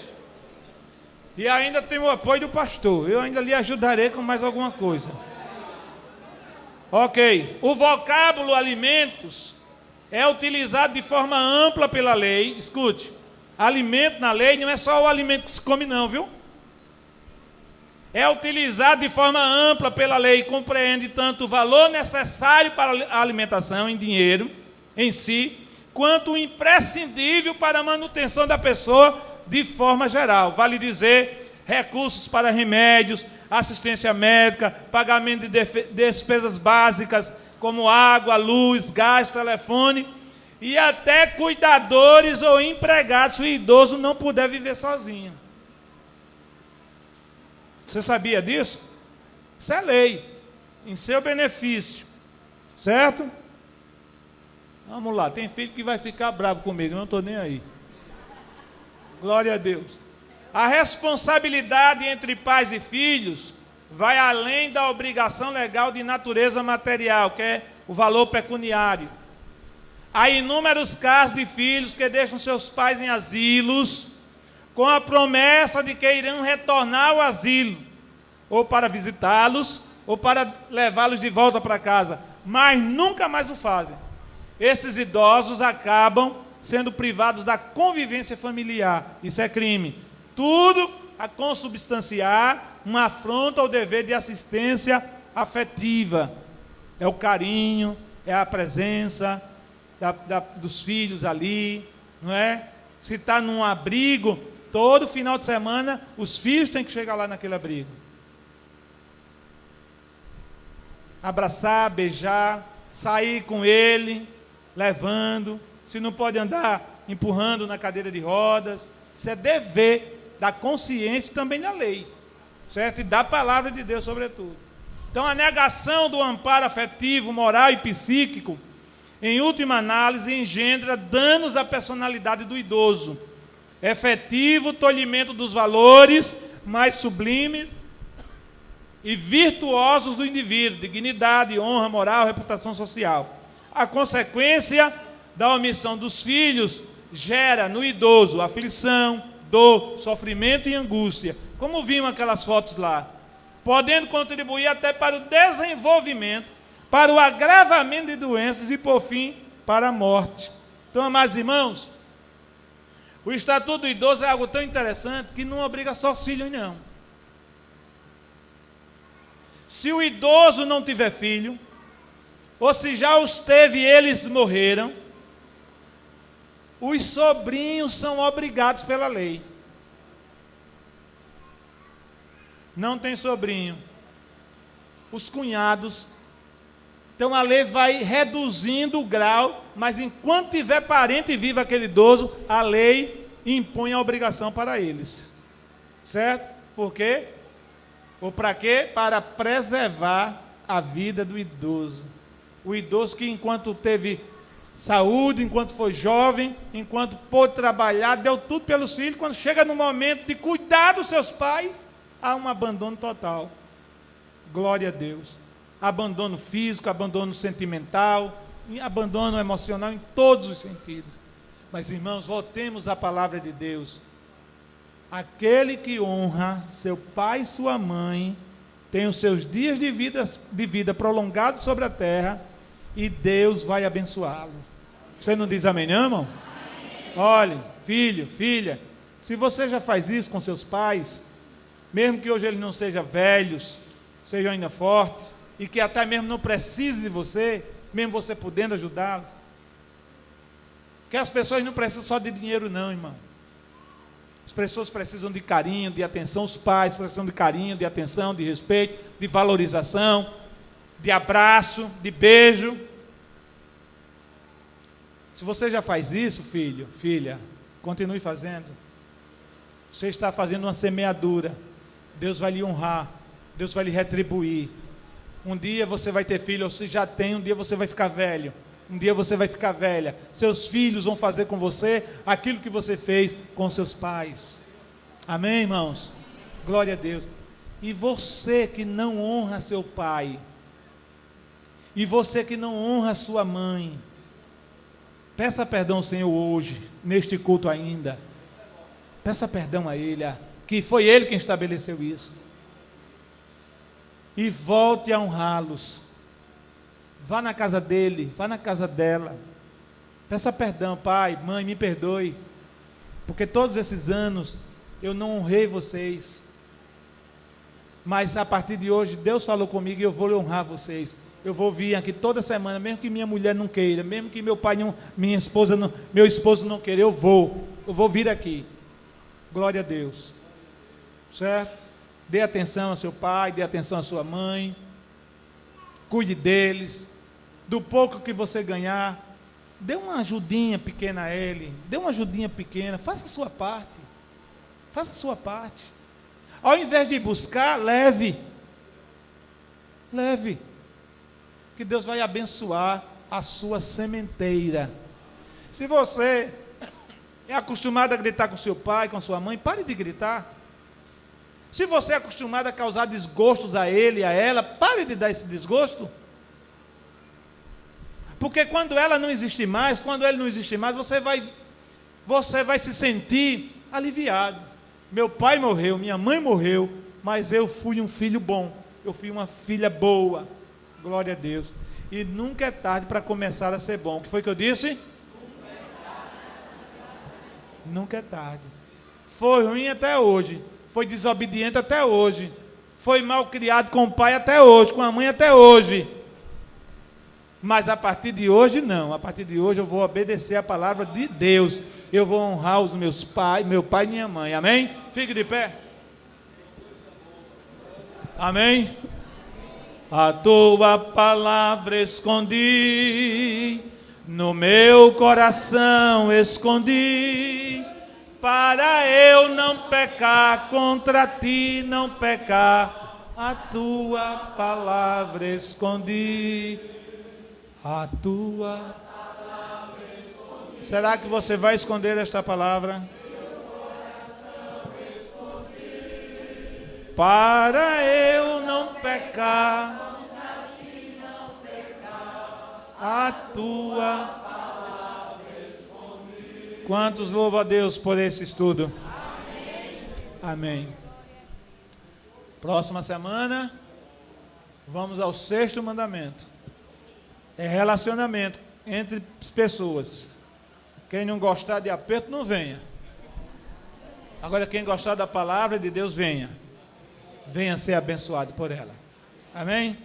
E ainda tem o apoio do pastor. Eu ainda lhe ajudarei com mais alguma coisa. Ok. O vocábulo alimentos é utilizado de forma ampla pela lei. Escute. Alimento na lei não é só o alimento que se come não, viu? É utilizado de forma ampla pela lei. Compreende tanto o valor necessário para a alimentação em dinheiro em si, quanto o imprescindível para a manutenção da pessoa de forma geral. Vale dizer, recursos para remédios, assistência médica, pagamento de despesas básicas, como água, luz, gás, telefone, e até cuidadores ou empregados, se o idoso não puder viver sozinho. Você sabia disso? Isso é lei, em seu benefício, certo? Vamos lá, tem filho que vai ficar bravo comigo, eu não estou nem aí. Glória a Deus. A responsabilidade entre pais e filhos vai além da obrigação legal de natureza material, que é o valor pecuniário. Há inúmeros casos de filhos que deixam seus pais em asilos, com a promessa de que irão retornar ao asilo, ou para visitá-los, ou para levá-los de volta para casa, mas nunca mais o fazem. Esses idosos acabam sendo privados da convivência familiar. Isso é crime. Tudo a consubstanciar uma afronta ao dever de assistência afetiva. É o carinho, é a presença dos filhos ali, não é? Se está num abrigo, todo final de semana, os filhos têm que chegar lá naquele abrigo. Abraçar, beijar, sair com ele, levando. Se não pode andar, empurrando na cadeira de rodas. Isso é dever da consciência e também da lei, certo? E da palavra de Deus, sobretudo. Então, a negação do amparo afetivo, moral e psíquico, em última análise, engendra danos à personalidade do idoso, efetivo tolhimento dos valores mais sublimes e virtuosos do indivíduo, dignidade, honra, moral, reputação social. A consequência da omissão dos filhos gera no idoso aflição, dor, sofrimento e angústia, como vimos aquelas fotos lá, podendo contribuir até para o desenvolvimento, para o agravamento de doenças e, por fim, para a morte. Então, amados irmãos, o Estatuto do Idoso é algo tão interessante que não obriga só os filhos, não. Se o idoso não tiver filho, ou se já os teve e eles morreram, os sobrinhos são obrigados pela lei. Não tem sobrinho. Os cunhados. Então a lei vai reduzindo o grau, mas enquanto tiver parente vivo aquele idoso, a lei impõe a obrigação para eles. Certo? Por quê? Ou para quê? Para preservar a vida do idoso. O idoso que enquanto teve saúde, enquanto foi jovem, enquanto pôde trabalhar, deu tudo pelos filhos, quando chega no momento de cuidar dos seus pais, há um abandono total. Glória a Deus. Abandono físico, abandono sentimental, abandono emocional em todos os sentidos. Mas, irmãos, voltemos à palavra de Deus. Aquele que honra seu pai e sua mãe tem os seus dias de vida prolongados sobre a terra e Deus vai abençoá-lo. Você não diz amém, não, irmão? Amém. Olhe, filho, filha, se você já faz isso com seus pais, mesmo que hoje eles não sejam velhos, sejam ainda fortes, e que até mesmo não precisem de você, mesmo você podendo ajudá-los, porque as pessoas não precisam só de dinheiro, não, irmão. As pessoas precisam de carinho, de atenção, os pais precisam de carinho, de atenção, de respeito, de valorização, de abraço, de beijo. Se você já faz isso, filho, filha, continue fazendo. Você está fazendo uma semeadura. Deus vai lhe honrar, Deus vai lhe retribuir. Um dia você vai ter filho, ou se já tem, um dia você vai ficar velho. Um dia você vai ficar velha. Seus filhos vão fazer com você aquilo que você fez com seus pais. Amém, irmãos? Glória a Deus. E você que não honra seu pai, e você que não honra sua mãe, peça perdão ao Senhor hoje, neste culto ainda. Peça perdão a Ele, que foi Ele quem estabeleceu isso. E volte a honrá-los. Vá na casa dele, vá na casa dela. Peça perdão, pai, mãe, me perdoe, porque todos esses anos eu não honrei vocês. Mas a partir de hoje, Deus falou comigo e eu vou honrar vocês. Eu vou vir aqui toda semana, mesmo que minha mulher não queira, mesmo que meu pai não, minha esposa não, meu esposo não queira, eu vou vir aqui. Glória a Deus. Certo? Dê atenção ao seu pai, dê atenção à sua mãe. Cuide deles. Do pouco que você ganhar, dê uma ajudinha pequena a ele. Dê uma ajudinha pequena. Faça a sua parte. Faça a sua parte. Ao invés de buscar, leve. Leve. Que Deus vai abençoar a sua sementeira. Se você é acostumado a gritar com seu pai, com sua mãe, pare de gritar. Se você é acostumado a causar desgostos a ele e a ela, pare de dar esse desgosto. Porque quando ela não existir mais, quando ele não existir mais, você vai se sentir aliviado. Meu pai morreu, minha mãe morreu, mas eu fui um filho bom, eu fui uma filha boa. Glória a Deus. E nunca é tarde para começar a ser bom. O que foi que eu disse? Nunca é tarde. Foi ruim até hoje. Foi desobediente até hoje. Foi mal criado com o pai até hoje, com a mãe até hoje. Mas a partir de hoje não. A partir de hoje eu vou obedecer a palavra de Deus. Eu vou honrar os meus pais, meu pai e minha mãe. Amém? Fique de pé. Amém? A tua palavra escondi, no meu coração escondi, para eu não pecar contra ti, não pecar. A tua palavra escondi, a tua palavra escondi. Será que você vai esconder esta palavra? Para eu não pecar, a tua. Quantos louvam a Deus por esse estudo? Amém. Próxima semana, vamos ao 6º mandamento. É relacionamento entre pessoas. Quem não gostar de aperto, não venha. Agora, quem gostar da palavra de Deus, venha. Venha ser abençoado por ela. Amém?